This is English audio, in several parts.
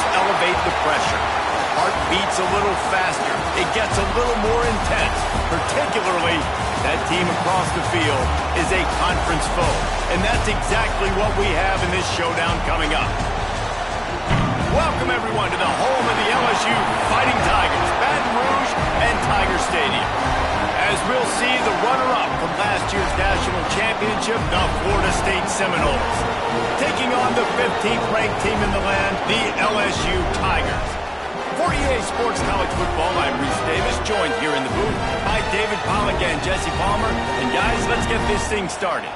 Seminoles elevate the pressure. Heart beats a little faster. It gets a little more intense. Particularly, that team across the field is a conference foe. And that's exactly what we have in this showdown coming up. Welcome, everyone, to the home of the LSU Fighting Tigers, Baton Rouge and Tiger Stadium. As we'll see the runner-up from last year's national championship, the Florida State Seminoles, taking on the 15th ranked team in the land, the LSU Tigers. For EA Sports College Football, I'm Reese Davis, joined here in the booth by David Pollack and Jesse Palmer. And guys, let's get this thing started.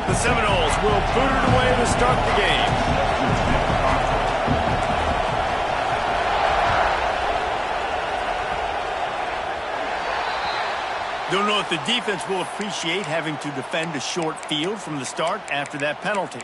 The Seminoles will boot it away to start the game. Don't know if the defense will appreciate having to defend a short field from the start after that penalty.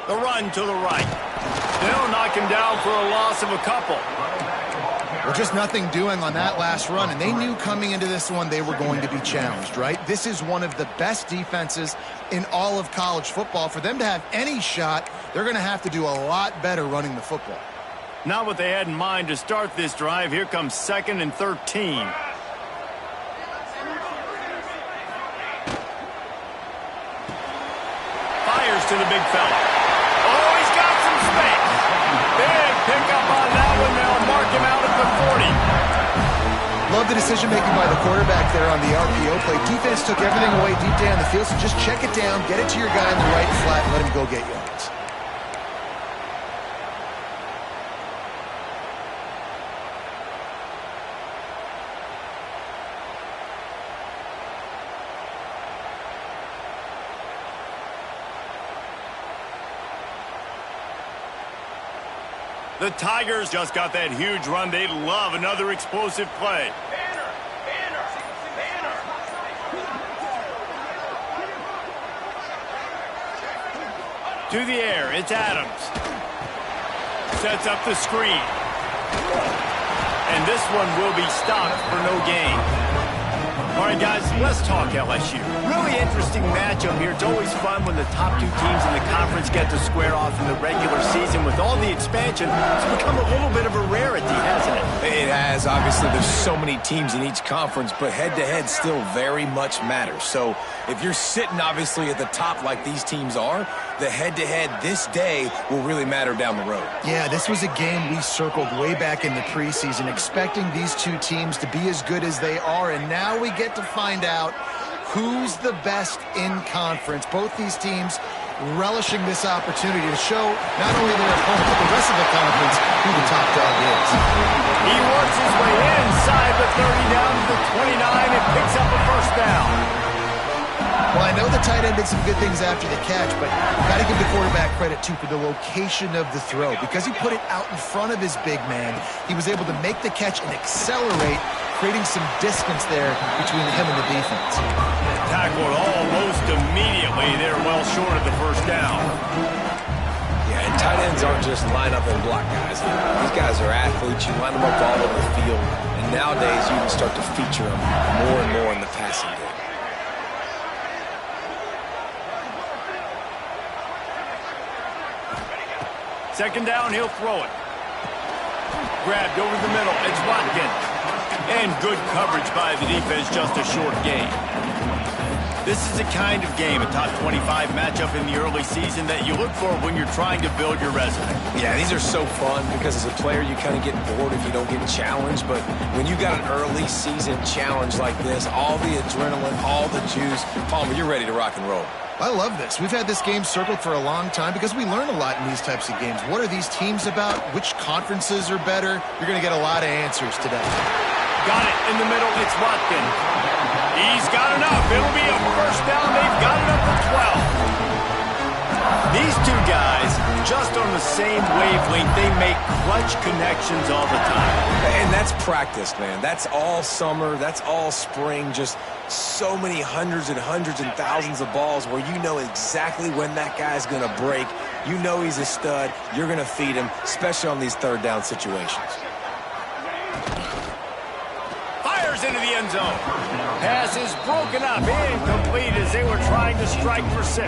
The run to the right. They'll knock him down for a loss of a couple. Well, just nothing doing on that last run, and they knew coming into this one they were going to be challenged, right? This is one of the best defenses in all of college football. For them to have any shot, they're going to have to do a lot better running the football. Not what they had in mind to start this drive. Here comes 2nd and 13. Fires to the big fella. Oh, he's got some space. Big pickup on that one. They'll mark him out at the 40. Love the decision-making by the quarterback there on the RPO play. Defense took everything away deep down the field, so just check it down, get it to your guy in the right flat, and let him go get yards. The Tigers just got that huge run. They love another explosive play. To the air, it's Adams. Sets up the screen. And this one will be stopped for no gain. All right, guys, let's talk LSU. Really interesting matchup here. It's always fun when the top two teams in the conference get to square off in the regular season. With all the expansion, it's become a little bit of a rarity, hasn't it? It has. Obviously, there's so many teams in each conference, but head-to-head still very much matters. So if you're sitting, obviously, at the top like these teams are, the head-to-head this day will really matter down the road. Yeah, this was a game we circled way back in the preseason, expecting these two teams to be as good as they are, and now we get to find out who's the best in conference. Both these teams relishing this opportunity to show not only their opponent, but the rest of the conference who the top dog is. He works his way inside the 30 down to the 29 and picks up a first down. Well, I know the tight end did some good things after the catch, but got to give the quarterback credit, too, for the location of the throw. Because he put it out in front of his big man, he was able to make the catch and accelerate, creating some distance there between him and the defense. Tackled almost immediately. They're well short of the first down. Yeah, and tight ends aren't just line up and block guys. These guys are athletes. You line them up all over the field. And nowadays, you can start to feature them more and more in the passing game. Second down, he'll throw it. Grabbed over the middle. It's Watkins. And good coverage by the defense, just a short gain. This is the kind of game, a top 25 matchup in the early season, that you look for when you're trying to build your resume. Yeah, these are so fun because as a player, you kind of get bored if you don't get challenged. But when you got an early season challenge like this, all the adrenaline, all the juice, Palmer, you're ready to rock and roll. I love this. We've had this game circled for a long time because we learn a lot in these types of games. What are these teams about? Which conferences are better? You're going to get a lot of answers today. Got it in the middle. It's Watkins. He's got enough. It'll be a first down. They've got it up to 12. These two guys, just on the same wavelength, they make clutch connections all the time. And that's practice, man. That's all summer. That's all spring. Just so many hundreds and thousands of balls where you know exactly when that guy's going to break. You know he's a stud. You're going to feed him, especially on these third down situations. Fires into the end zone. Pass is broken up, incomplete as they were trying to strike for 6.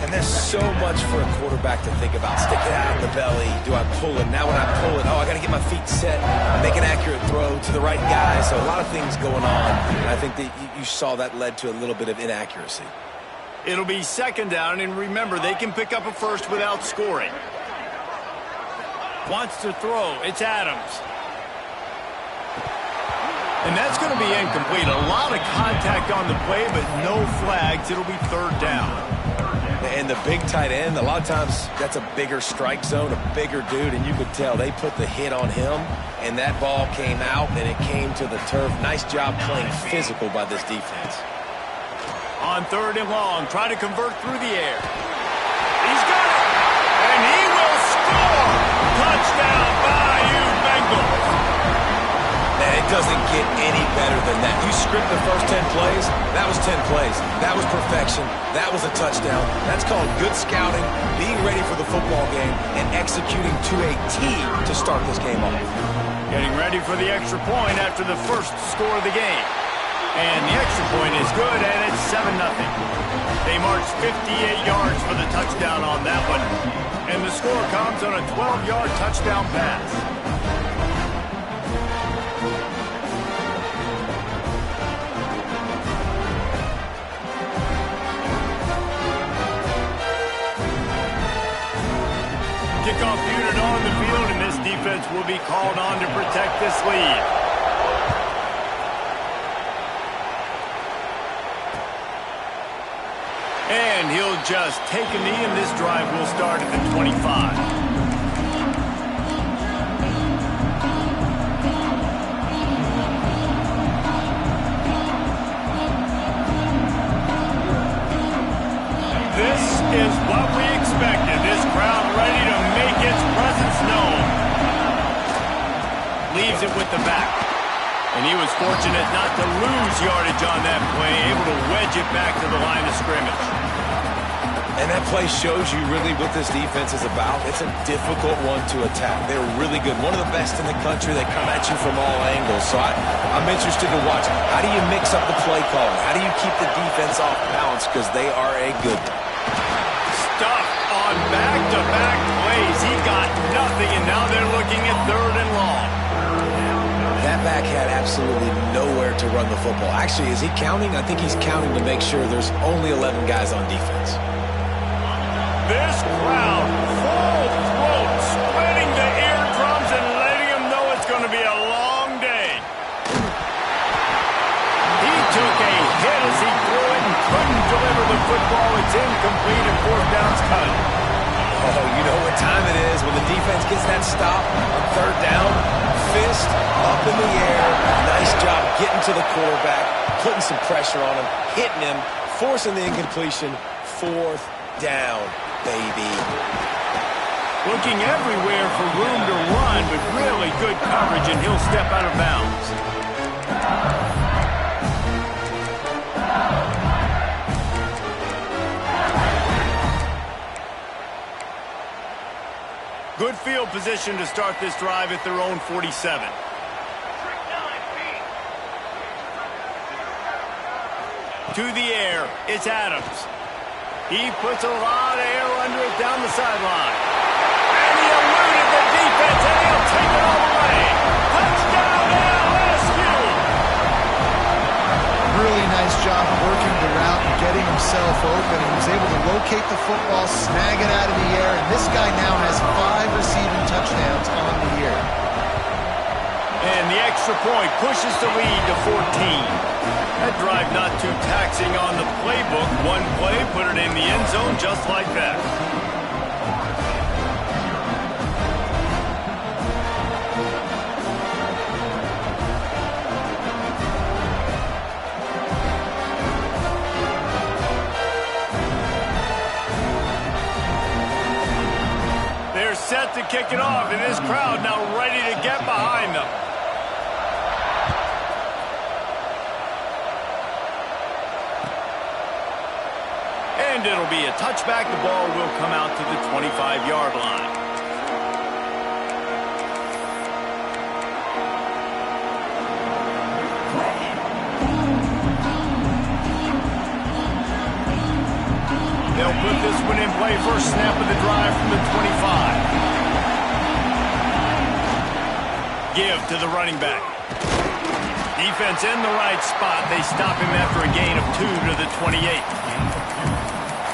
And there's so much for a quarterback to think about. Stick it out in the belly. Do I pull it? Now when I pull it, I got to get my feet set, make an accurate throw to the right guy. So a lot of things going on. And I think that you saw that led to a little bit of inaccuracy. It'll be second down, and remember, they can pick up a first without scoring. Wants to throw. It's Adams. And that's going to be incomplete. A lot of contact on the play, but no flags. It'll be third down. And the big tight end, a lot of times that's a bigger strike zone, a bigger dude, and you could tell they put the hit on him, and that ball came out, and it came to the turf. Nice job playing physical by this defense. On third and long, try to convert through the air. He's got it, and he will score. Touchdown, Bayou Bengals. Man, it doesn't get any better than that. You script the first 10 plays, that was 10 plays. That was perfection. That was a touchdown. That's called good scouting, being ready for the football game, and executing to a T to start this game off. Getting ready for the extra point after the first score of the game. And the extra point is good, and it's 7-0. They marched 58 yards for the touchdown on that one. And the score comes on a 12-yard touchdown pass. Kickoff unit on the field, and this defense will be called on to protect this lead. And he'll just take a knee, and this drive will start at the 25. This is what we expected. This crowd ready to make its presence known. Leaves it with the back. And he was fortunate not to lose yardage on that play, able to wedge it back to the line of scrimmage. And that play shows you really what this defense is about. It's a difficult one to attack. They're really good. One of the best in the country. They come at you from all angles. So I'm interested to watch. How do you mix up the play calling? How do you keep the defense off balance? Because they are a good one. Stuffed on back-to-back plays. He got nothing, and now they're looking at third and long. That back had absolutely nowhere to run the football. Actually, is he counting? I think he's counting to make sure there's only 11 guys on defense. This crowd, full throat, splitting the eardrums and letting them know it's going to be a long day. He took a hit as he threw it and couldn't deliver the football. It's incomplete and fourth down's cut. Oh, you know what time it is when the defense gets that stop on third down. Fist up in the air. Nice job getting to the quarterback, putting some pressure on him, hitting him, forcing the incompletion. Fourth down, baby. Looking everywhere for room to run, but really good coverage, and he'll step out of bounds. Good field position to start this drive at their own 47. To the air, it's Adams. He puts a lot of air under it down the sideline. And he eluded the defense, and he'll take it all the way. Touchdown, LSU! Really nice job working the route and getting himself open. He was able to locate the football, snag it out of the air, and this guy now has 5 receiving touchdowns on the year. And the extra point pushes the lead to 14. That drive not too taxing on the playbook. One play, put it in the end zone just like that. kick it off, and this crowd now ready to get behind them. And it'll be a touchback. The ball will come out to the 25-yard line. They'll put this one in play. First snap of the drive from the 25. Give to the running back. Defense in the right spot. They stop him after a gain of 2 to the 28.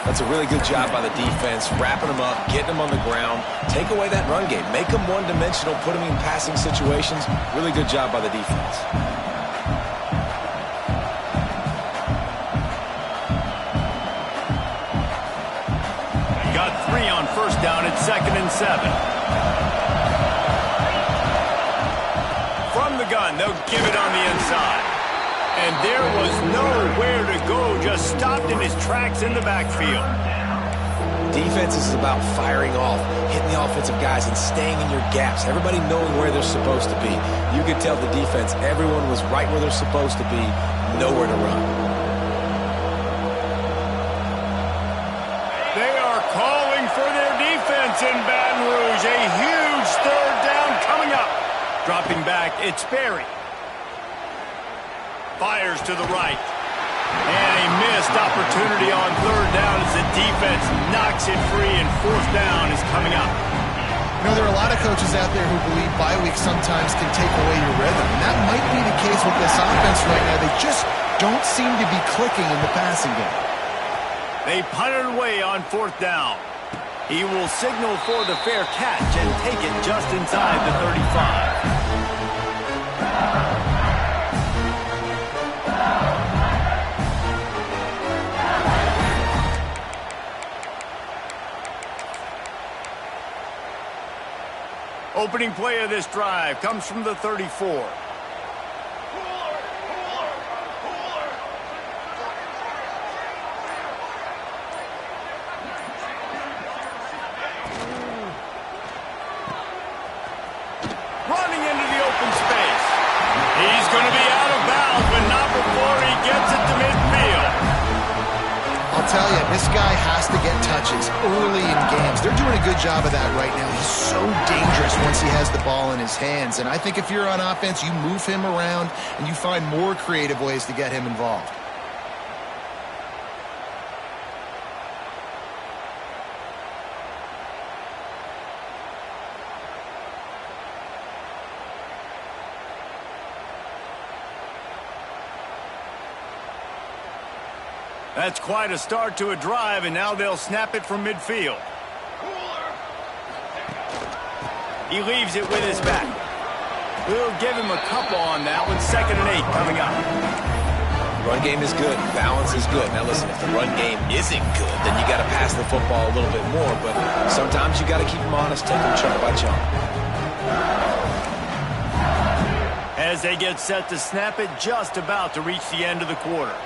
That's a really good job by the defense, wrapping them up, getting them on the ground, take away that run game, make them one-dimensional, put them in passing situations. Really good job by the defense. Got 3 on first down at 2nd and 7. From the gun, they'll give it on the inside. And there was nowhere to go, just stopped in his tracks in the backfield. Defense is about firing off, hitting the offensive guys, and staying in your gaps. Everybody knowing where they're supposed to be. You could tell the defense, everyone was right where they're supposed to be, nowhere to run. They are calling for their defense in Baton Rouge. A huge 3rd down coming up. Dropping back, it's Berry. Fires to the right. And a missed opportunity on 3rd down as the defense knocks it free, and 4th down is coming up. You know, there are a lot of coaches out there who believe bye weeks sometimes can take away your rhythm. And that might be the case with this offense right now. They just don't seem to be clicking in the passing game. They punt it away on 4th down. He will signal for the fair catch and take it just inside the 35. Opening play of this drive comes from the 34. Running into the open space. He's going to be out of bounds, but not before he gets it to midfield. I'll tell you, this guy has to get touches early in games. They're doing a good job of that right now. He's so dangerous once he has the ball in his hands. And I think if you're on offense, you move him around and you find more creative ways to get him involved. That's quite a start to a drive, and now they'll snap it from midfield. He leaves it with his back. We'll give him a couple on that one. 2nd and 8 coming up. Run game is good. Balance is good. Now listen, if the run game isn't good, then you got to pass the football a little bit more. But sometimes you got to keep them honest, take them chunk by chunk. As they get set to snap it, just about to reach the end of the quarter.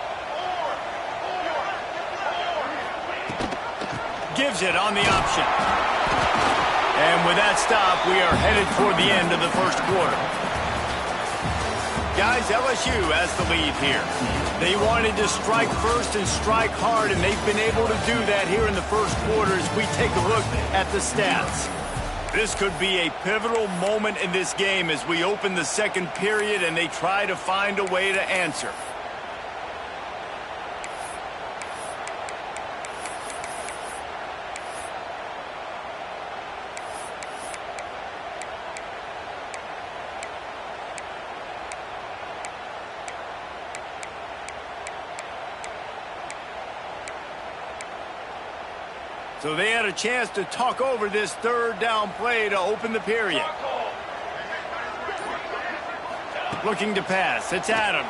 Gives it on the option. And with that stop, we are headed toward the end of the first quarter. Guys, LSU has the lead here. They wanted to strike first and strike hard, and they've been able to do that here in the first quarter as we take a look at the stats. This could be a pivotal moment in this game as we open the second period and they try to find a way to answer. So they had a chance to talk over this 3rd down play to open the period. Looking to pass. It's Adams.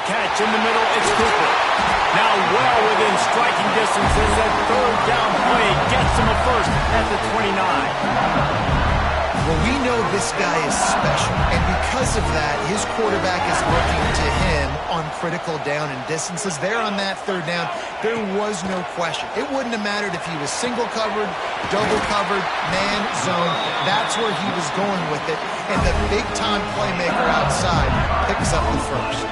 Catch in the middle. It's Cooper. Now well within striking distance as that 3rd down play gets him a first at the 29. Well, we know this guy is special, and because of that, his quarterback is looking to him on critical down and distances. There on that third down, there was no question. It wouldn't have mattered if he was single covered, double covered, man, zone. That's where he was going with it, and the big-time playmaker outside picks up the first.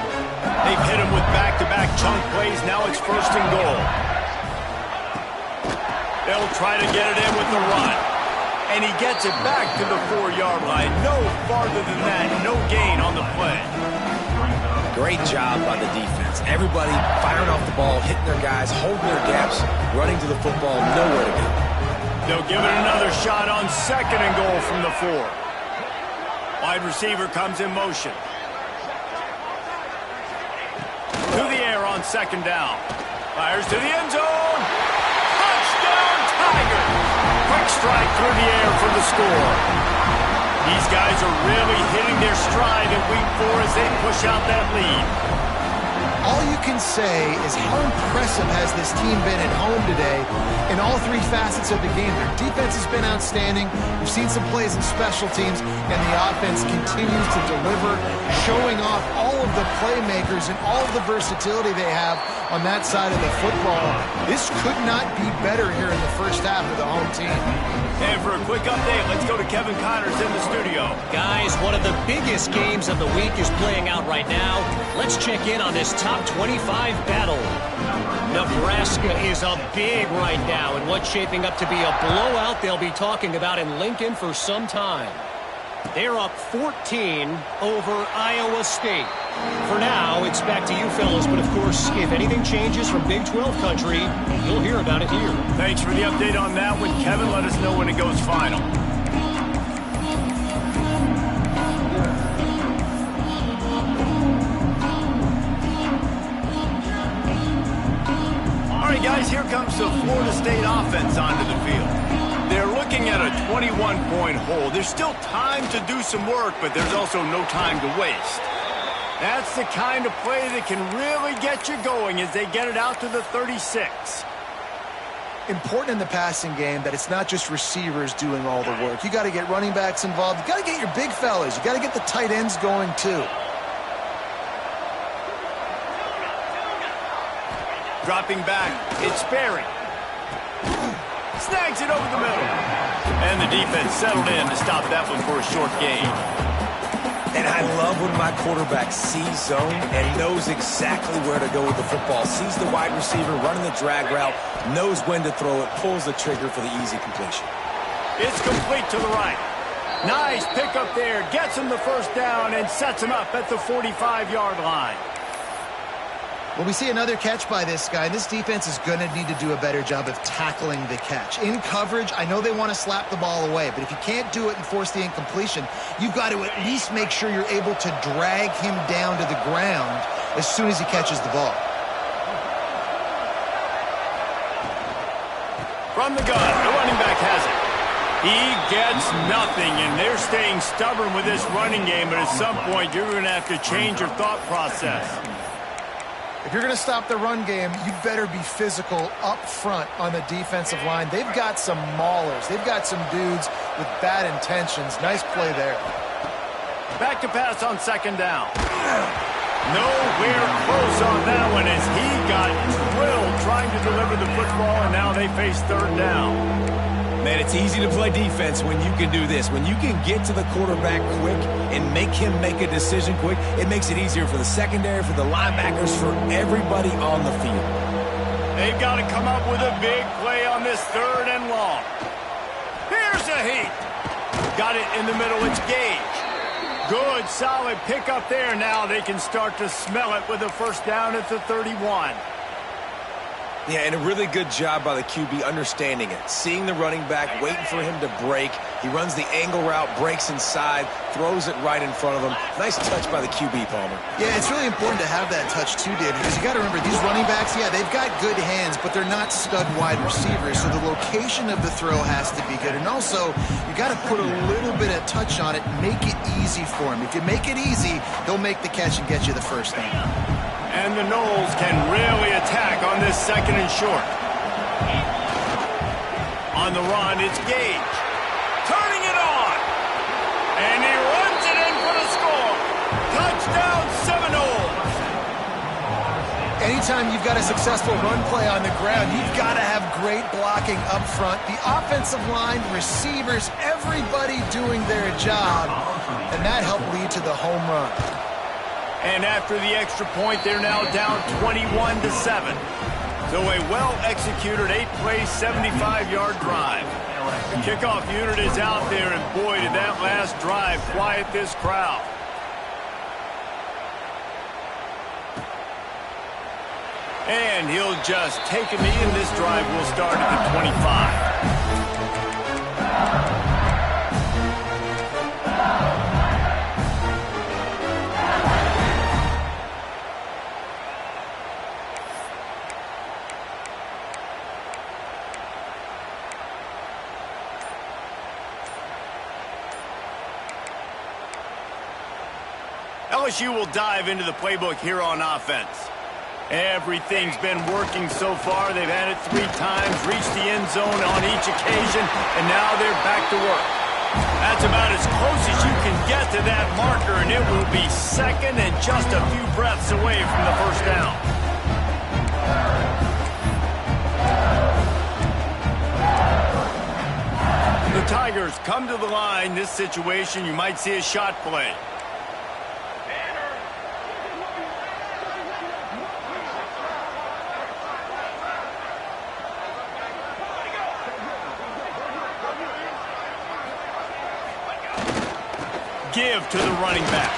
They've hit him with back-to-back chunk plays. Now it's 1st and goal. They'll try to get it in with the run. And he gets it back to the 4-yard line. No farther than that. No gain on the play. Great job by the defense. Everybody firing off the ball, hitting their guys, holding their gaps, running to the football, nowhere to go. They'll give it another shot on 2nd and goal from the 4. Wide receiver comes in motion. To the air on 2nd down. Fires to the end zone. Touchdown, Tigers! Quick strike through the air for the score. These guys are really hitting their stride in week 4 as they push out that lead. All you can say is how impressive has this team been at home today in all 3 facets of the game. Their defense has been outstanding. We've seen some plays in special teams, and the offense continues to deliver, showing off all of the playmakers and all of the versatility they have on that side of the football. This could not be better here in the first half of the home team. And for a quick update, let's go to Kevin Connors in the studio. Guys, one of the biggest games of the week is playing out right now. Let's check in on this top 25 battle. Nebraska is up big right now in what's shaping up to be a blowout they'll be talking about in Lincoln for some time. They're up 14 over Iowa State. For now, it's back to you fellas, but of course, if anything changes from Big 12 country, you'll hear about it here. Thanks for the update on that one, Kevin. Let us know when it goes final. All right, guys, here comes the Florida State offense onto the field. They're looking at a 21-point hole. There's still time to do some work, but there's also no time to waste. That's the kind of play that can really get you going as they get it out to the 36. Important in the passing game that it's not just receivers doing all the work. You got to get running backs involved. You got to get your big fellas. You got to get the tight ends going too. Dropping back, it's Berry. Snags it over the middle. And the defense settled in to stop that one for a short gain. And I love when my quarterback sees zone and knows exactly where to go with the football. Sees the wide receiver running the drag route, knows when to throw it, pulls the trigger for the easy completion. It's complete to the right. Nice pickup there. Gets him the first down and sets him up at the 45-yard line. Well, we see another catch by this guy. This defense is going to need to do a better job of tackling the catch. In coverage, I know they want to slap the ball away, but if you can't do it and force the incompletion, you've got to at least make sure you're able to drag him down to the ground as soon as he catches the ball. From the gun, the running back has it. He gets nothing, and they're staying stubborn with this running game, but at some point, you're going to have to change your thought process. If you're going to stop the run game, you better be physical up front on the defensive line. They've got some maulers. They've got some dudes with bad intentions. Nice play there. Back to pass on 2nd down. Nowhere close on that one as he got drilled trying to deliver the football, and now they face 3rd down. Man, it's easy to play defense when you can do this. When you can get to the quarterback quick and make him make a decision quick, it makes it easier for the secondary, for the linebackers, for everybody on the field. They've got to come up with a big play on this 3rd and long. Here's a heat. Got it in the middle. It's Gage. Good, solid pickup there. Now they can start to smell it with a first down at the 31. Yeah, and a really good job by the QB understanding it. Seeing the running back, waiting for him to break. He runs the angle route, breaks inside, throws it right in front of him. Nice touch by the QB, Palmer. Yeah, it's really important to have that touch too, Dave, because you got to remember, these running backs, yeah, they've got good hands, but they're not stud wide receivers, so the location of the throw has to be good. And also, you got to put a little bit of touch on it, make it easy for him. If you make it easy, he'll make the catch and get you the first down. And the Noles can really attack on this 2nd and short. On the run, it's Gage. Turning it on. Anytime you've got a successful run play on the ground, you've got to have great blocking up front. The offensive line, receivers, everybody doing their job, and that helped lead to the home run. And after the extra point, they're now down 21-7. So a well-executed 8-play, 75-yard drive. The kickoff unit is out there, and boy, did that last drive quiet this crowd. And he'll just take a knee, and this drive will start at the 25. LSU will dive into the playbook here on offense. Everything's been working so far. They've had it 3 times, reached the end zone on each occasion, and now they're back to work. That's about as close as you can get to that marker, and it will be second and just a few breaths away from the first down. The Tigers come to the line. This situation, you might see a shot play. Give to the running back.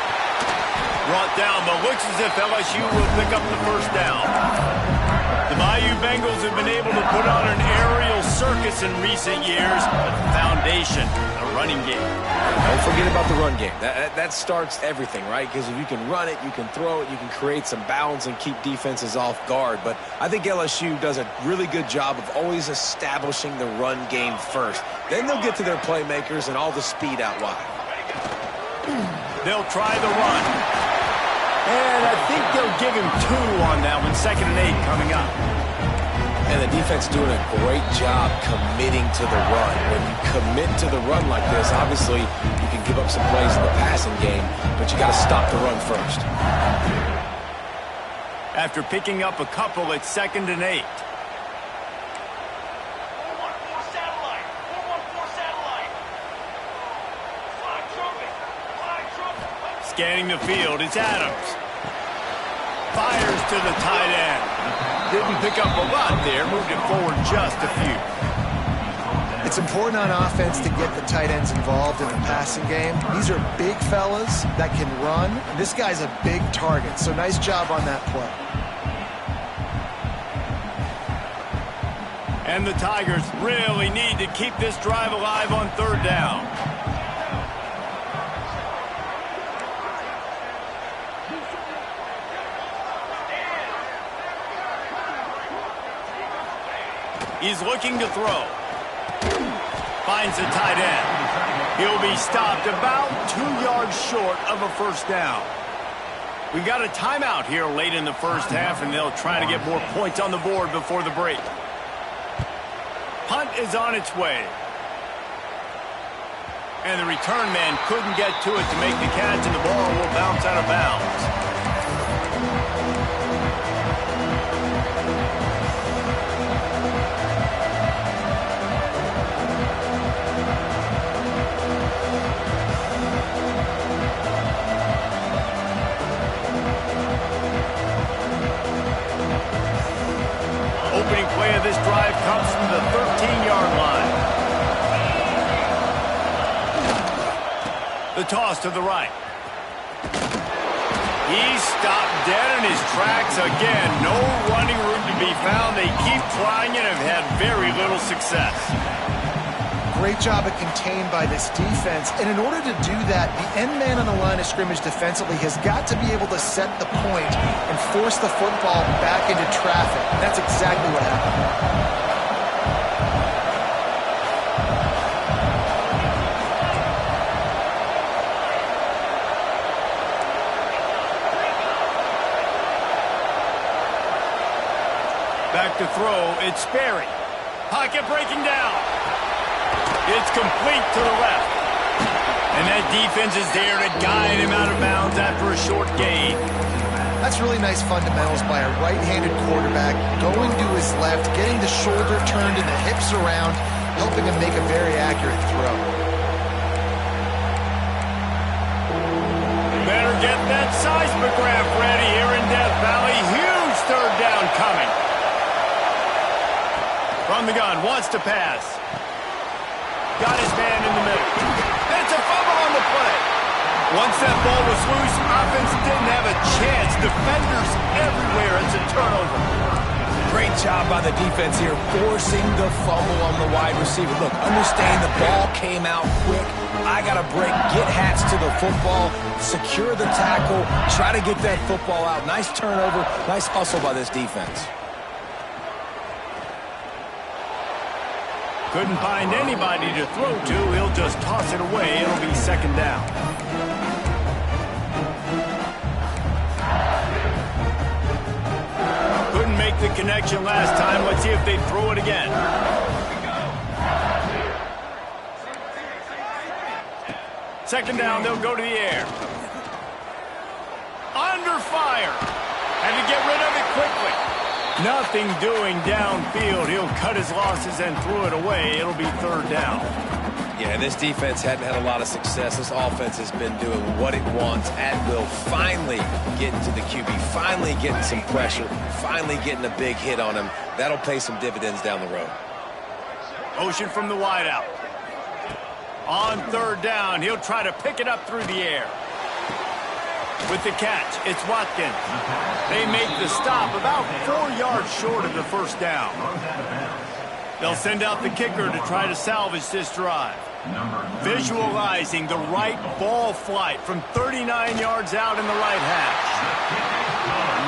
Brought down, but looks as if LSU will pick up the first down. The Bayou Bengals have been able to put on an aerial circus in recent years, but the foundation, the running game. Don't forget about the run game. That starts everything, right? Because if you can run it, you can throw it, you can create some balance and keep defenses off guard. But I think LSU does a really good job of always establishing the run game first. Then they'll get to their playmakers and all the speed out wide. They'll try the run. And I think they'll give him 2 on that one. 2nd and 8 coming up. And the defense doing a great job committing to the run. When you commit to the run like this, obviously you can give up some plays in the passing game, but you got to stop the run first. After picking up a couple, it's 2nd and 8. Scanning the field, it's Adams. Fires to the tight end. Didn't pick up a lot there, moved it forward just a few. It's important on offense to get the tight ends involved in the passing game. These are big fellas that can run. This guy's a big target, so nice job on that play. And the Tigers really need to keep this drive alive on 3rd down. He's looking to throw. Finds the tight end. He'll be stopped about 2 yards short of a first down. We got a timeout here late in the first half, and they'll try to get more points on the board before the break. Punt is on its way. And the return man couldn't get to it to make the catch, and the ball will bounce out of bounds. Opening play of this drive comes from the 13-yard line. The toss to the right. He's stopped dead in his tracks again. No running room to be found. They keep trying and have had very little success. Great job of contained by this defense. And in order to do that, the end man on the line of scrimmage defensively has got to be able to set the point and force the football back into traffic. And that's exactly what happened. Back to throw, it's Sperry. Pocket breaking down. It's complete to the left. And that defense is there to guide him out of bounds after a short gain. That's really nice fundamentals by a right-handed quarterback, going to his left, getting the shoulder turned and the hips around, helping him make a very accurate throw. Better get that seismograph ready here in Death Valley. Huge third down coming. From the gun, wants to pass. Got his man in the middle. It's a fumble on the play. Once that ball was loose, offense didn't have a chance. Defenders everywhere. It's a turnover. Great job by the defense here, forcing the fumble on the wide receiver. Look, understand the ball came out quick. I got to break, get hats to the football, secure the tackle, try to get that football out. Nice turnover, nice hustle by this defense. Couldn't find anybody to throw to. He'll just toss it away. It'll be second down. Couldn't make the connection last time. Let's see if they throw it again. Second down, they'll go to the air. Under fire. Had to get rid of it quickly. Nothing doing downfield. He'll cut his losses and throw it away. It'll be third down. Yeah, this defense hadn't had a lot of success. This offense has been doing what it wants at will. Finally getting to the QB. Finally getting some pressure. Finally getting a big hit on him. That'll pay some dividends down the road. Motion from the wideout. On third down, he'll try to pick it up through the air. With the catch, it's Watkins. They make the stop about 4 yards short of the first down. They'll send out the kicker to try to salvage this drive. Visualizing the right ball flight from 39 yards out in the right hash.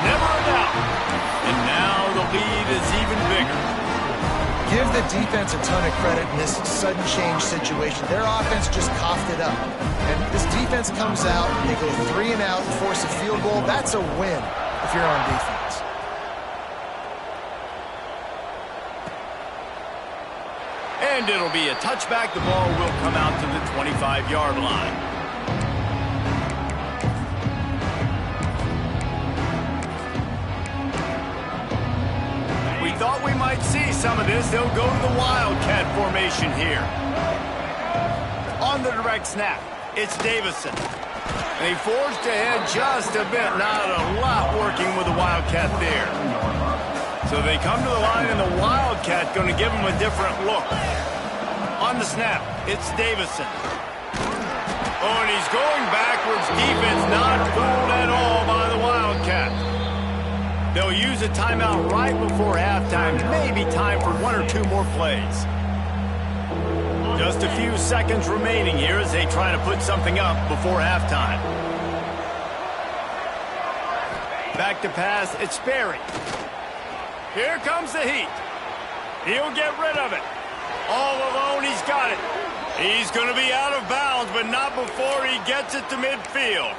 Never a doubt. And now the lead is even bigger. Give the defense a ton of credit in this sudden change situation. Their offense just coughed it up. And this defense comes out, they go 3 and out and force a field goal. That's a win if you're on defense. And it'll be a touchback. The ball will come out to the 25-yard line. We thought we might see some of this. They'll go to the Wildcat formation here. On the direct snap, it's Davison. They forged ahead just a bit. Not a lot working with the Wildcat there. So they come to the line, and the Wildcat going to give them a different look. On the snap, it's Davison. Oh, and he's going backwards. Defense not fooled at all by the Wildcat. They'll use a timeout right before halftime. Maybe time for 1 or 2 more plays. Just a few seconds remaining here as they try to put something up before halftime. Back to pass, it's Sperry. Here comes the heat. He'll get rid of it. All alone, he's got it. He's going to be out of bounds, but not before he gets it to midfield.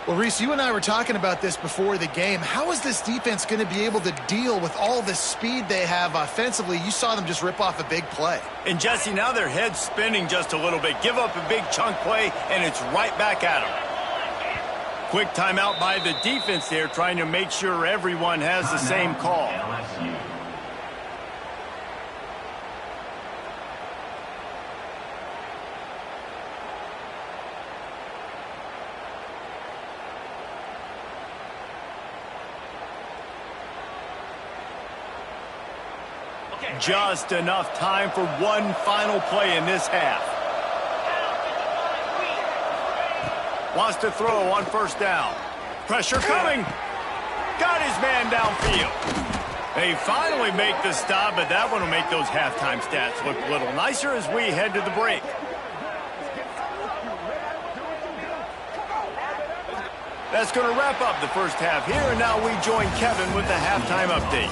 Well, Reese, you and I were talking about this before the game. How is this defense going to be able to deal with all the speed they have offensively? You saw them just rip off a big play. And, Jesse, now their head's spinning just a little bit. Give up a big chunk play, and it's right back at them. Quick timeout by the defense there, trying to make sure everyone has the same call. Just enough time for one final play in this half. Wants to throw on first down. Pressure coming. Got his man downfield. They finally make the stop, but that one will make those halftime stats look a little nicer as we head to the break. That's going to wrap up the first half here, and now we join Kevin with the halftime update.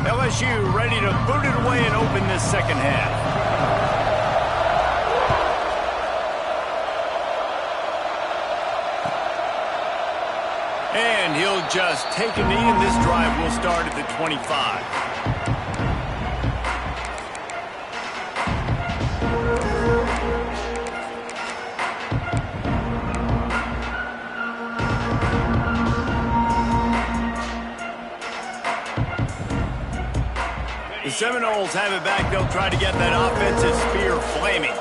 LSU ready to boot it away and open this second half. And he'll just take a knee, and this drive will start at the 25. Seminoles have it back. They'll try to get that offensive spear flaming.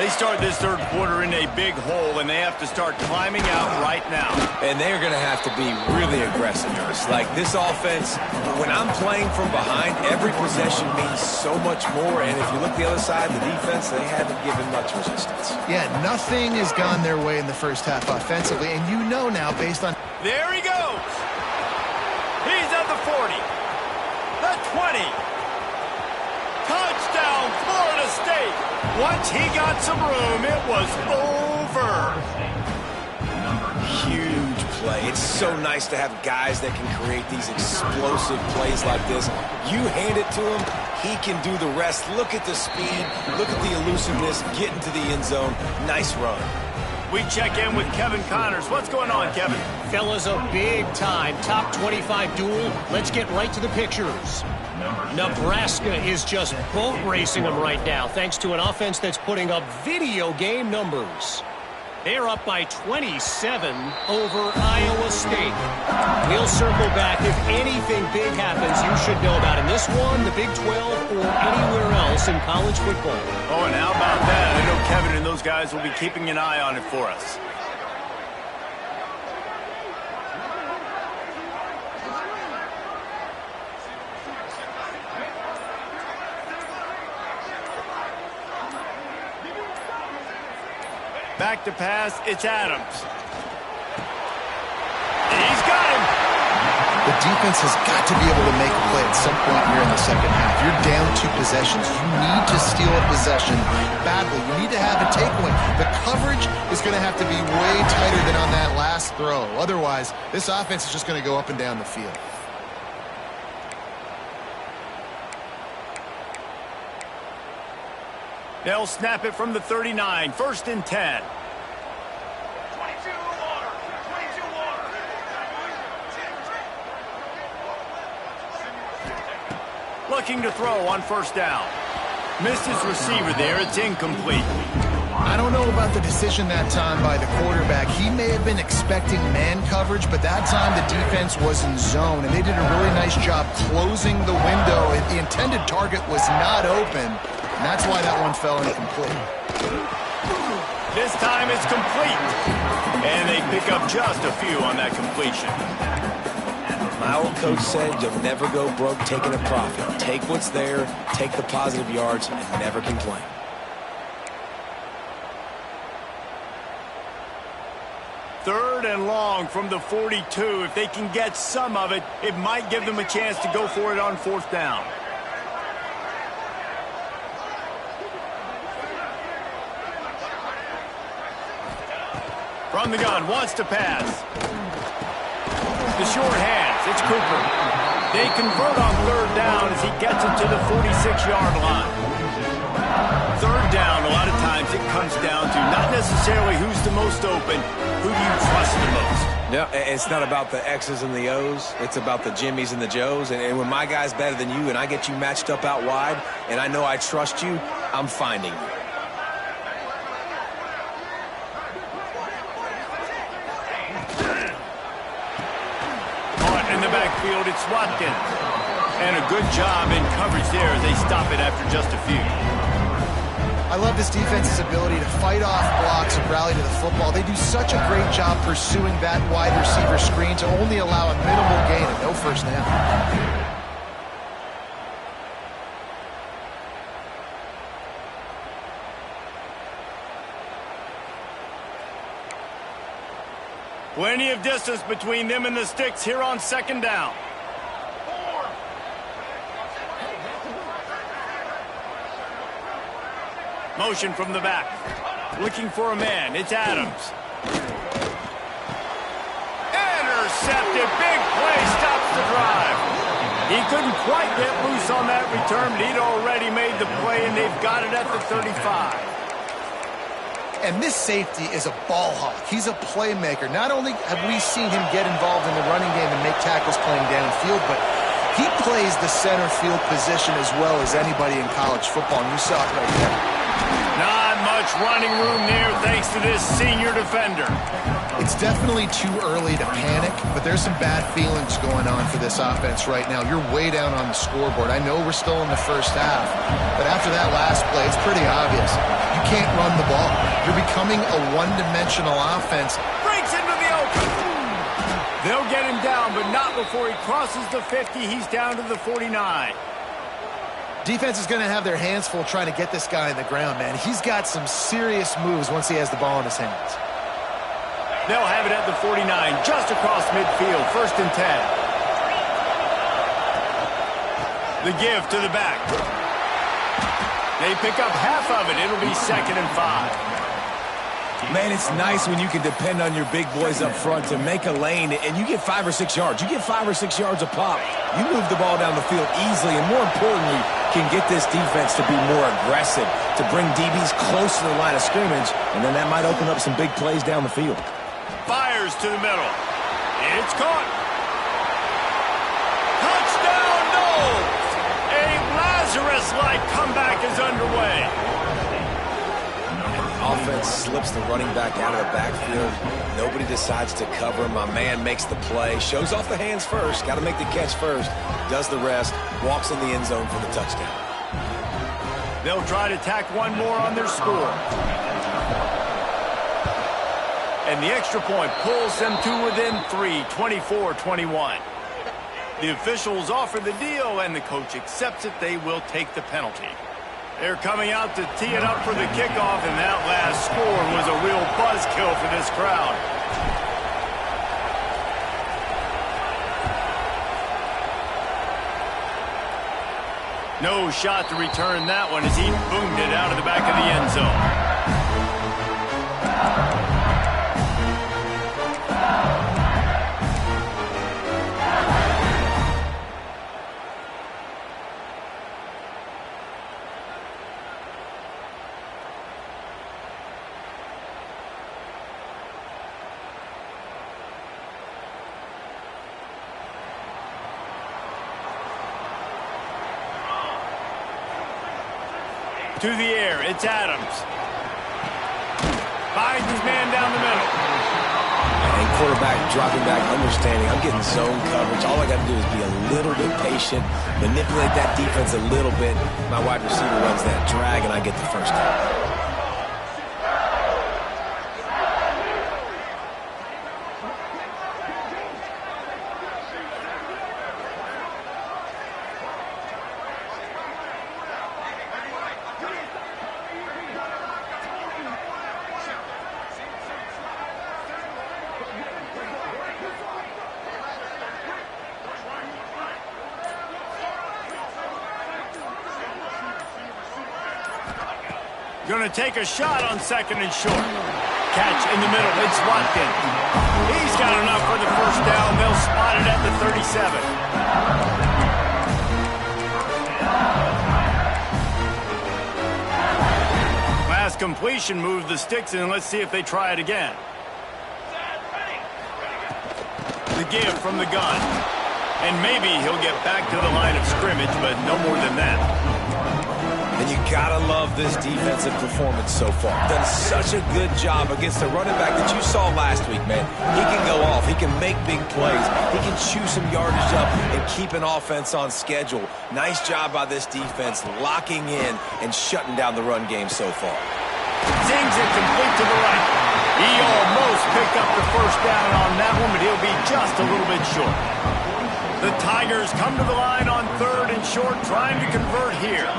They start this third quarter in a big hole, and they have to start climbing out right now. And they're going to have to be really aggressive. Like this offense, when I'm playing from behind, every possession means so much more. And if you look the other side, the defense, they haven't given much resistance. Yeah, nothing has gone their way in the first half offensively. And you know now, based on... There he goes. He's at the 40. The 20. Touchdown, Florida State. Once he got some room, it was over. Huge play. It's so nice to have guys that can create these explosive plays like this. You hand it to him, he can do the rest. Look at the speed. Look at the elusiveness. Get into the end zone. Nice run. We check in with Kevin Connors. What's going on, Kevin? Fellas, a big-time top 25 duel. Let's get right to the pictures. Nebraska is just boat racing them right now, thanks to an offense that's putting up video game numbers. They're up by 27 over Iowa State. We'll circle back if anything big happens you should know about in this one, the Big 12, or anywhere else in college football. Oh, and how about that? I know Kevin and those guys will be keeping an eye on it for us. Back to pass, it's Adams. He's got him. The defense has got to be able to make a play at some point here in the second half. You're down 2 possessions. You need to steal a possession badly. You need to have a takeaway. The coverage is going to have to be way tighter than on that last throw. Otherwise, this offense is just going to go up and down the field. They'll snap it from the 39. 1st and 10. Looking to throw on 1st down. Missed his receiver there. It's incomplete. I don't know about the decision that time by the quarterback. He may have been expecting man coverage, but that time the defense was in zone, and they did a really nice job closing the window. The intended target was not open. And that's why that one fell incomplete. This time it's complete. And they pick up just a few on that completion. My old coach said you'll never go broke taking a profit. Take what's there, take the positive yards, and never complain. Third and long from the 42. If they can get some of it, it might give them a chance to go for it on 4th down. From the gun, wants to pass. The short hands, it's Cooper. They convert on 3rd down as he gets it to the 46-yard line. 3rd down, a lot of times it comes down to not necessarily who's the most open, who do you trust the most. No, it's not about the X's and the O's. It's about the Jimmies and the Joes. And when my guy's better than you and I get you matched up out wide and I know I trust you, I'm finding you. In the backfield, it's Watkins. And a good job in coverage there as they stop it after just a few. I love this defense's ability to fight off blocks and rally to the football. They do such a great job pursuing that wide receiver screen to only allow a minimal gain and no 1st down. Plenty of distance between them and the sticks here on 2nd down. Motion from the back. Looking for a man. It's Adams. Intercepted. Big play. Stops the drive. He couldn't quite get loose on that return, but he'd already made the play, and they've got it at the 35. And this safety is a ball hawk. He's a playmaker. Not only have we seen him get involved in the running game and make tackles playing downfield, but he plays the center field position as well as anybody in college football, and you saw it right there. Not much much running room there thanks to this senior defender. It's definitely too early to panic, but there's some bad feelings going on for this offense right now. You're way down on the scoreboard. I know we're still in the first half, but after that last play, it's pretty obvious. You can't run the ball. You're becoming a one-dimensional offense. Breaks into the open. They'll get him down, but not before he crosses the 50. He's down to the 49. Defense is going to have their hands full trying to get this guy on the ground, man. He's got some serious moves once he has the ball in his hands. They'll have it at the 49, just across midfield, 1st and 10. The give to the back. They pick up half of it. It'll be 2nd and 5. Man, it's nice when you can depend on your big boys up front to make a lane, and you get 5 or 6 yards. You get 5 or 6 yards a pop. You move the ball down the field easily, and more importantly, can get this defense to be more aggressive, to bring DBs close to the line of scrimmage, and then that might open up some big plays down the field. Fires to the middle. It's caught. Touchdown, Knowles! A Lazarus-like comeback is underway. Offense slips the running back out of the backfield. Nobody decides to cover him. My man makes the play. Shows off the hands first. Got to make the catch first. Does the rest. Walks in the end zone for the touchdown. They'll try to tack one more on their score. And the extra point pulls them to within 3, 24-21. The officials offer the deal, and the coach accepts it. They will take the penalty. They're coming out to tee it up for the kickoff, and that last score was a real buzzkill for this crowd. No shot to return that one as he boomed it out of the back of the end zone. To the air, it's Adams. Finds his man down the middle. And quarterback dropping back, understanding. I'm getting zone coverage. All I got to do is be a little bit patient, manipulate that defense a little bit. My wide receiver runs that drag, and I get the first down. Going to take a shot on 2nd and short. Catch in the middle. It's Watkins. He's got enough for the first down. They'll spot it at the 37. Last completion moved the sticks in. Let's see if they try it again. The give from the gun. And maybe he'll get back to the line of scrimmage, but no more than that. And you gotta love this defensive performance so far. Done such a good job against the running back that you saw last week, man. He can go off. He can make big plays. He can chew some yardage up and keep an offense on schedule. Nice job by this defense locking in and shutting down the run game so far. Zings it complete to the right. He almost picked up the first down on that one, but he'll be just a little bit short. The Tigers come to the line on 3rd and short, trying to convert here.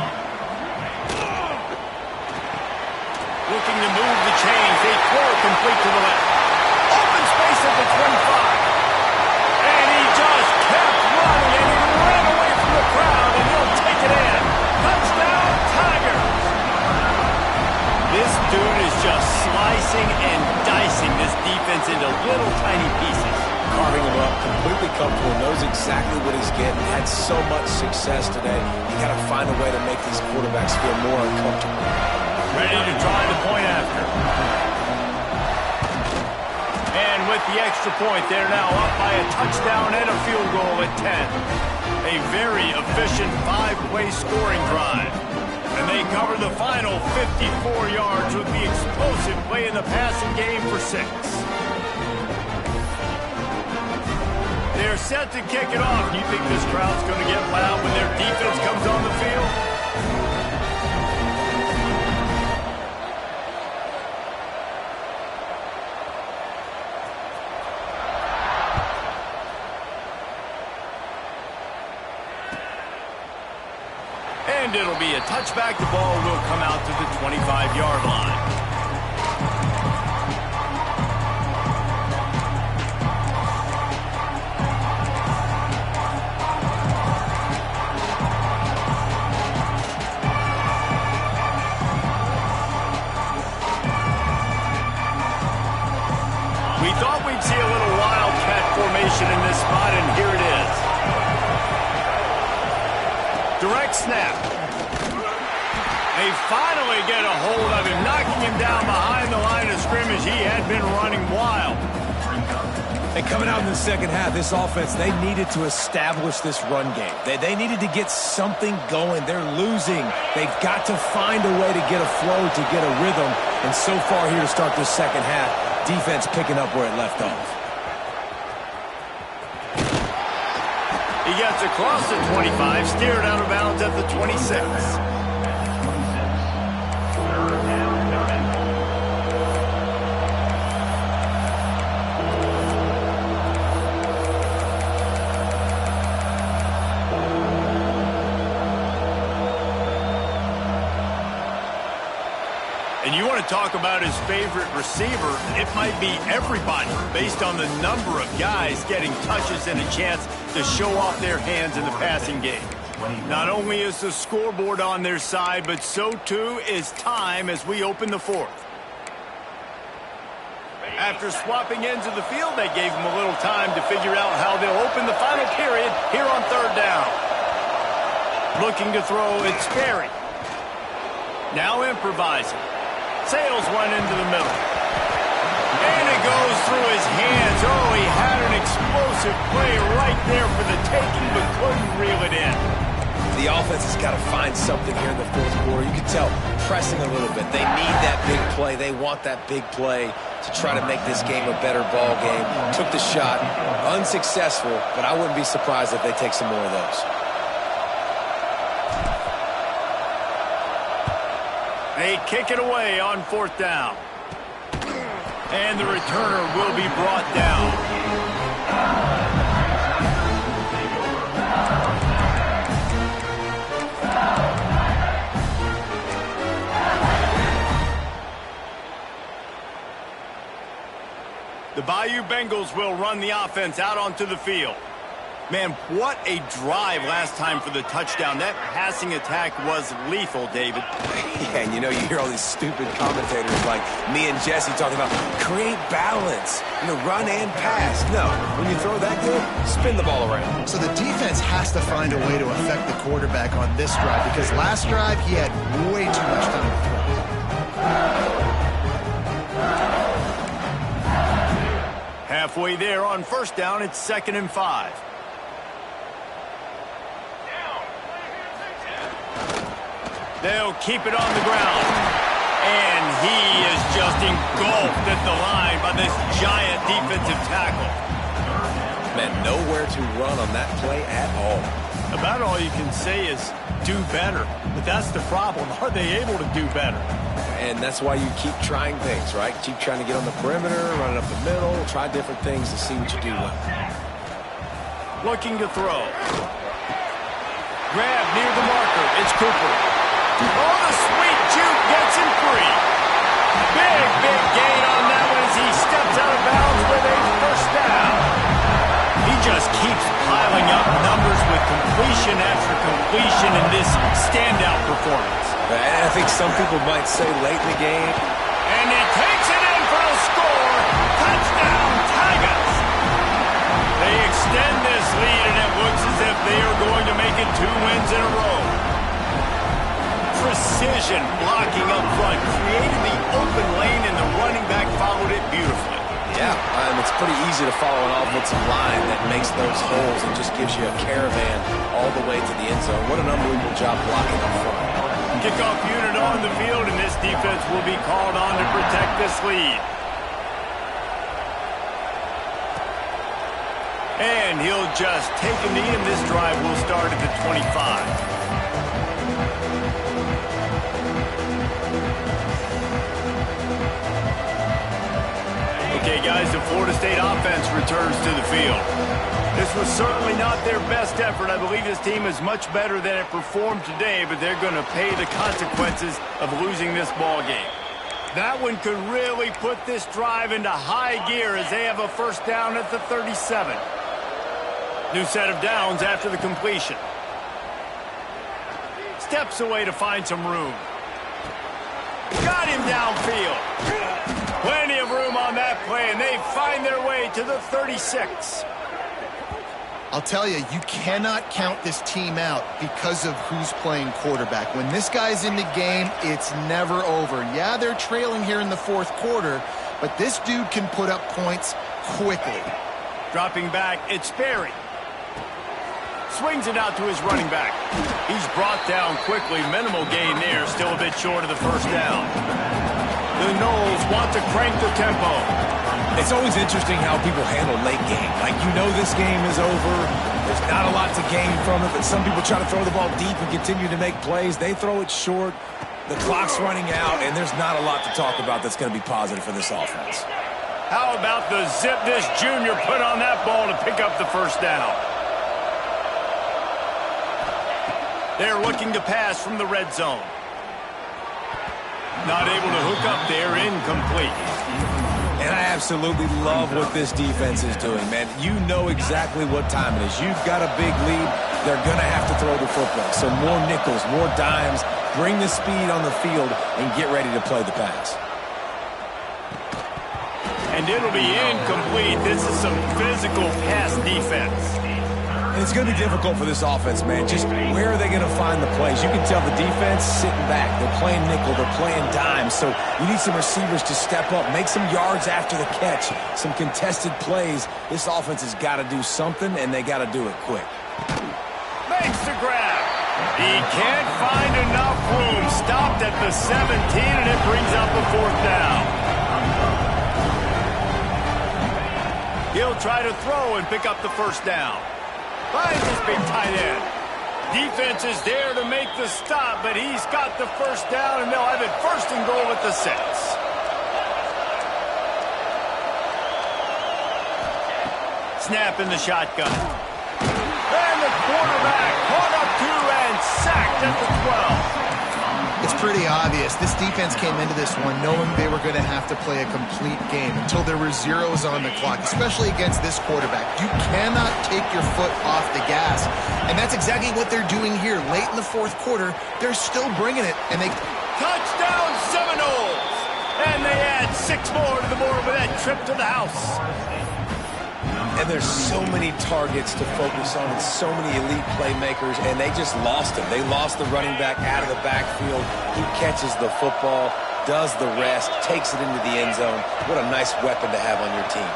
Looking to move the chains. They throw it complete to the left. Open space at the 25. And he just kept running, and he ran away from the crowd, and he'll take it in. Touchdown, Tigers! This dude is just slicing and dicing this defense into little tiny pieces. Carving him up, completely comfortable, knows exactly what he's getting. Had so much success today. You got to find a way to make these quarterbacks feel more uncomfortable. Ready to try the point after. And with the extra point, they're now up by a touchdown and a field goal at 10. A very efficient 5-play scoring drive. And they cover the final 54 yards with the explosive play in the passing game for 6. They're set to kick it off. You think this crowd's going to get loud when their defense comes on the field? And it'll be a touchback. The ball will come out to the 25-yard line. We thought we'd see a little wildcat formation in this spot, and here it is. Direct snap. They finally get a hold of him, knocking him down behind the line of scrimmage. He had been running wild. And coming out in the second half, this offense, they needed to establish this run game. They needed to get something going. They're losing. They've got to find a way to get a flow, to get a rhythm. And so far here to start this second half, defense picking up where it left off. He gets across the 25, steered out of bounds at the 26. And you want to talk about his favorite receiver, it might be everybody based on the number of guys getting touches and a chance to show off their hands in the passing game. Not only is the scoreboard on their side, but so too is time as we open the fourth. After swapping ends of the field, they gave him a little time to figure out how they'll open the final period here on third down. Looking to throw, it's Sperry. Now improvising. Sails one into the middle. And it goes through his hands. Oh, he had an explosive play right there for the taking, but couldn't reel it in. The offense has got to find something here in the fourth quarter. You can tell pressing a little bit. They need that big play. They want that big play to try to make this game a better ball game. Took the shot. Unsuccessful, but I wouldn't be surprised if they take some more of those. They kick it away on fourth down. And the returner will be brought down. The Bayou Bengals will run the offense out onto the field. Man, what a drive last time for the touchdown. That passing attack was lethal, David. Yeah, and you know, you hear all these stupid commentators like me and Jesse talking about create balance, run and pass. No, when you throw that good, spin the ball around. So the defense has to find a way to affect the quarterback on this drive, because last drive he had way too much time to throw. Halfway there on first down, it's 2nd and 5. They'll keep it on the ground. And he is just engulfed at the line by this giant defensive tackle. Man, nowhere to run on that play at all. About all you can say is do better. But that's the problem. Are they able to do better? And that's why you keep trying things, right? Keep trying to get on the perimeter, run it up the middle, try different things to see what you do well. Looking to throw. Grab near the marker. It's Cooper. Oh, the sweet juke gets him free. Big gain on that one as he steps out of bounds with a first down. He just keeps piling up numbers with completion after completion in this standout performance. And I think some people might say late in the game. And he takes it in for a score. Touchdown, Tigers. They extend this lead, and it looks as if they are going to make it 2 wins in a row. Precision blocking up front, created the open lane, and the running back followed it beautifully. Yeah, it's pretty easy to follow an offensive line that makes those holes and just gives you a caravan all the way to the end zone. What an unbelievable job blocking up front. Kickoff unit on the field, and this defense will be called on to protect this lead. And he'll just take a knee, and this drive will start at the 25. Okay, guys, the Florida State offense returns to the field. This was certainly not their best effort. I believe this team is much better than it performed today, but they're going to pay the consequences of losing this ball game. That one could really put this drive into high gear as they have a first down at the 37. New set of downs after the completion. Steps away to find some room. Got him downfield. Plenty of room on that play, and they find their way to the 36. I'll tell you, you cannot count this team out because of who's playing quarterback. When this guy's in the game, it's never over. Yeah, they're trailing here in the fourth quarter, but this dude can put up points quickly. Dropping back, it's Sperry. Swings it out to his running back. He's brought down quickly. Minimal gain there, still a bit short of the first down. The Noles want to crank the tempo. It's always interesting how people handle late game. Like, you know this game is over. There's not a lot to gain from it, but some people try to throw the ball deep and continue to make plays. They throw it short. The clock's running out, and there's not a lot to talk about that's going to be positive for this offense. How about the zip this junior put on that ball to pick up the first down? They're looking to pass from the red zone. Not able to hook up there, incomplete. And I absolutely love what this defense is doing, man. You know exactly what time it is. You've got a big lead. They're going to have to throw the football. So more nickels, more dimes, bring the speed on the field, and get ready to play the pass. And it'll be incomplete. This is some physical pass defense. And it's going to be difficult for this offense, man. Just where are they going to find the plays? You can tell the defense sitting back. They're playing nickel. They're playing dime. So you need some receivers to step up, make some yards after the catch, some contested plays. This offense has got to do something, and they got to do it quick. Makes the grab. He can't find enough room. Stopped at the 17, and it brings up a fourth down. He'll try to throw and pick up the first down. Finds his big tight end. Defense is there to make the stop, but he's got the first down, and they'll have it first and goal at the 6. Snap in the shotgun. And the quarterback caught up to and sacked at the 12. It's pretty obvious. This defense came into this one knowing they were going to have to play a complete game until there were zeros on the clock, especially against this quarterback. You cannot take your foot off the gas, and that's exactly what they're doing here. Late in the fourth quarter, they're still bringing it, and they... Touchdown Seminoles! And they add 6 more to the board with that trip to the house. And there's so many targets to focus on and so many elite playmakers, and they just lost him. They lost the running back out of the backfield. He catches the football, does the rest, takes it into the end zone. What a nice weapon to have on your team.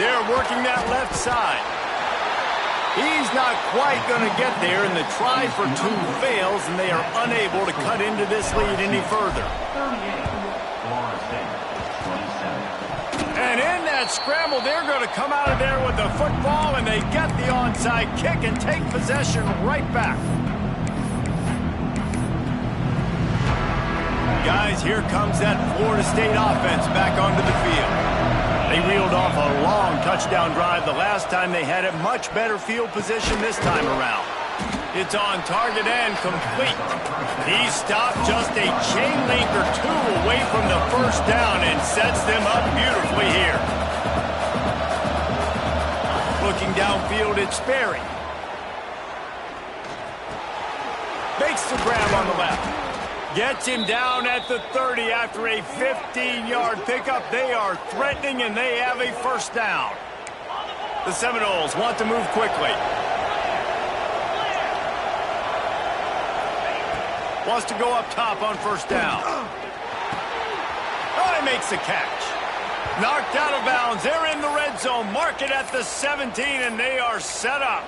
They're working that left side. He's not quite going to get there, and the try for 2 fails, and they are unable to cut into this lead any further. And in that scramble, they're going to come out of there with the football, and they get the onside kick and take possession right back. Guys, here comes that Florida State offense back onto the field. They reeled off a long touchdown drive the last time they had it. Much better field position this time around. It's on target and complete. He stopped just a chain link or 2 away from the first down and sets them up beautifully here. Looking downfield, it's Sperry. Makes the grab on the left. Gets him down at the 30 after a 15-yard pickup. They are threatening, and they have a first down. The Seminoles want to move quickly. Wants to go up top on first down. Oh, he makes the catch. Knocked out of bounds. They're in the red zone. Mark it at the 17, and they are set up.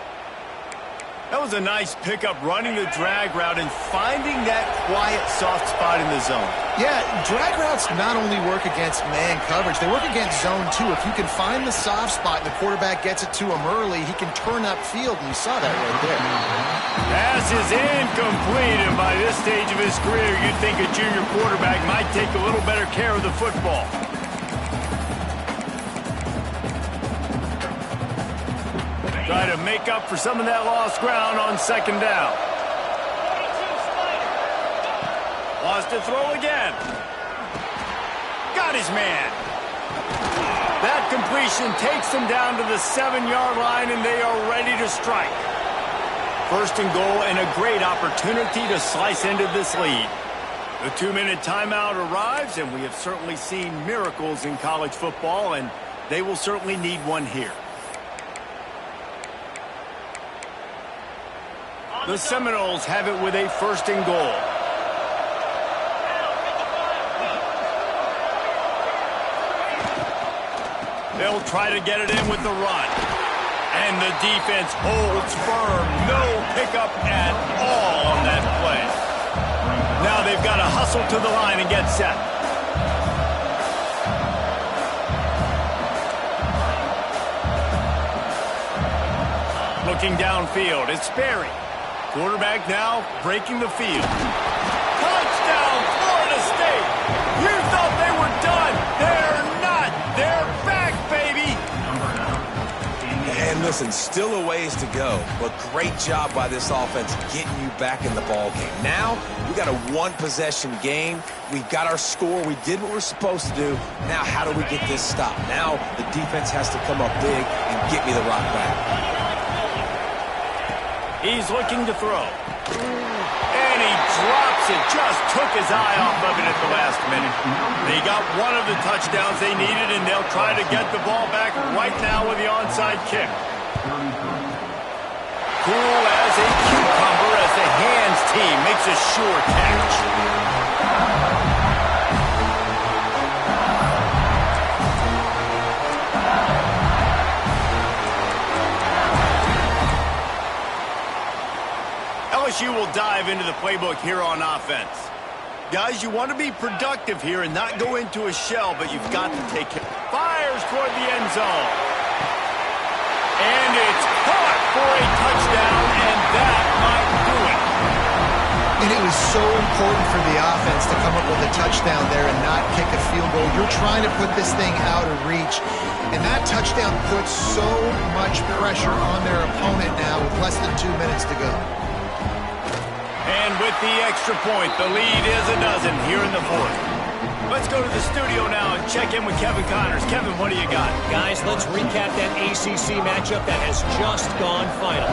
That was a nice pickup, running the drag route and finding that quiet, soft spot in the zone. Yeah, drag routes not only work against man coverage, they work against zone too. If you can find the soft spot and the quarterback gets it to him early, he can turn upfield, and you saw that right there. Pass is incomplete, and by this stage of his career, you'd think a junior quarterback might take a little better care of the football. Try to make up for some of that lost ground on second down. Wants to throw again. Got his man. That completion takes them down to the 7-yard line, and they are ready to strike. First and goal, and a great opportunity to slice into this lead. The 2-minute timeout arrives, and we have certainly seen miracles in college football, and they will certainly need one here. The Seminoles have it with a first and goal. They'll try to get it in with the run. And the defense holds firm. No pickup at all on that play. Now they've got to hustle to the line and get set. Looking downfield, it's Sperry. Quarterback now breaking the field. Touchdown, Florida State! You thought they were done. They're not. They're back, baby! And listen, still a ways to go, but great job by this offense getting you back in the ball game. Now, we got a one-possession game. We got our score. We did what we're supposed to do. Now, how do we get this stopped? Now, the defense has to come up big and get me the rock back. He's looking to throw. And he drops it. Just took his eye off of it at the last minute. They got one of the touchdowns they needed, and they'll try to get the ball back right now with the onside kick. Cool as a cucumber as the hands team makes a sure catch. LSU will dive into the playbook here on offense. Guys, you want to be productive here and not go into a shell, but you've got to take it. Fires toward the end zone. And it's caught for a touchdown, and that might do it. And it was so important for the offense to come up with a touchdown there and not kick a field goal. You're trying to put this thing out of reach, and that touchdown puts so much pressure on their opponent now with less than 2 minutes to go. And with the extra point, the lead is a dozen here in the fourth. Let's go to the studio now and check in with Kevin Connors. Kevin, what do you got? Guys, let's recap that ACC matchup that has just gone final.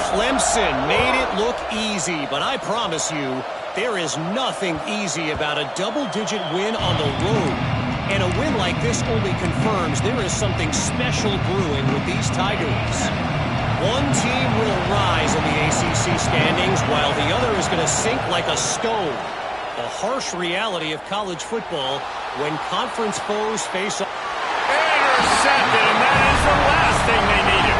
Clemson made it look easy, but I promise you, there is nothing easy about a double-digit win on the road. And a win like this only confirms there is something special brewing with these Tigers. One team will rise in the ACC standings while the other is going to sink like a stone. The harsh reality of college football when conference foes face off. Intercepted, and that is the last thing they needed.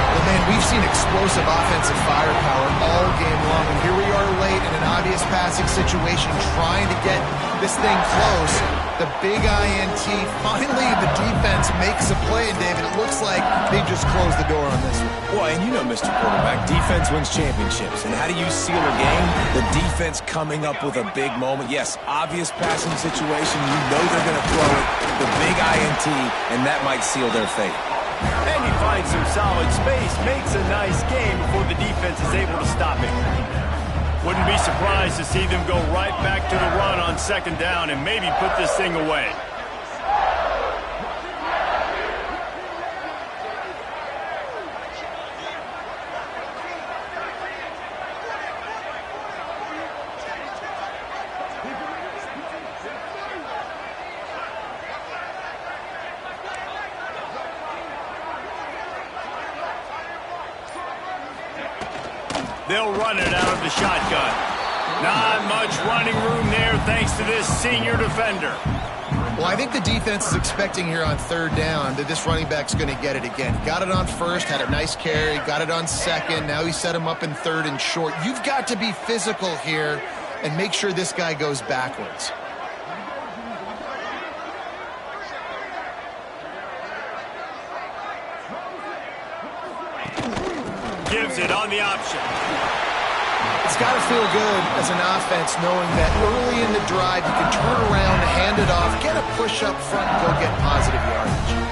Well, man, we've seen explosive offensive firepower all game long, and here we are late in an obvious passing situation trying to get this thing close. The big INT, finally the defense makes a play, and David, it looks like they just closed the door on this one. Well, and you know, Mr. Quarterback, defense wins championships. And how do you seal a game? The defense coming up with a big moment. Yes, obvious passing situation. You know they're going to throw it. The big INT, and that might seal their fate. And he finds some solid space, makes a nice game before the defense is able to stop him. Wouldn't be surprised to see them go right back to the run on second down and maybe put this thing away. They'll run it out of the shotgun. Not much running room there thanks to this senior defender. Well, I think the defense is expecting here on third down that this running back's going to get it again. He got it on first, had a nice carry, got it on second. Now he set him up in third and short. You've got to be physical here and make sure this guy goes backwards. Gives it on the option. It's got to feel good as an offense knowing that early in the drive you can turn around, hand it off, get a push up front, and go get positive yardage.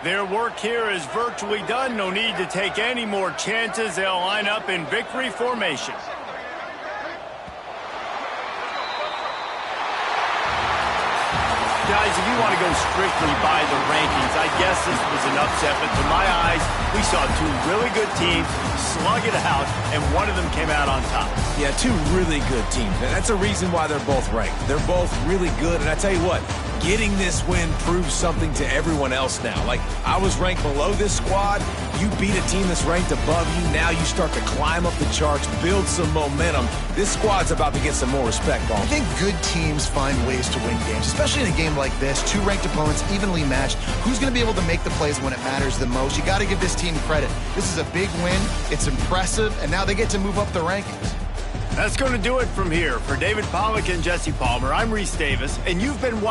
Their work here is virtually done. No need to take any more chances. They'll line up in victory formation. Guys, if you want to go strictly by the rankings, I guess this was an upset, but to my eyes, we saw two really good teams slug it out, and one of them came out on top. Yeah, two really good teams, and that's a reason why they're both ranked. They're both really good, and I tell you what, getting this win proves something to everyone else now. Like, I was ranked below this squad. You beat a team that's ranked above you. Now you start to climb up the charts, build some momentum. This squad's about to get some more respect on. I think good teams find ways to win games, especially in a game like this. Two ranked opponents, evenly matched. Who's going to be able to make the plays when it matters the most? You got to give this team credit. This is a big win. It's impressive, and now they get to move up the rankings. That's going to do it from here. For David Pollack and Jesse Palmer, I'm Reese Davis, and you've been watching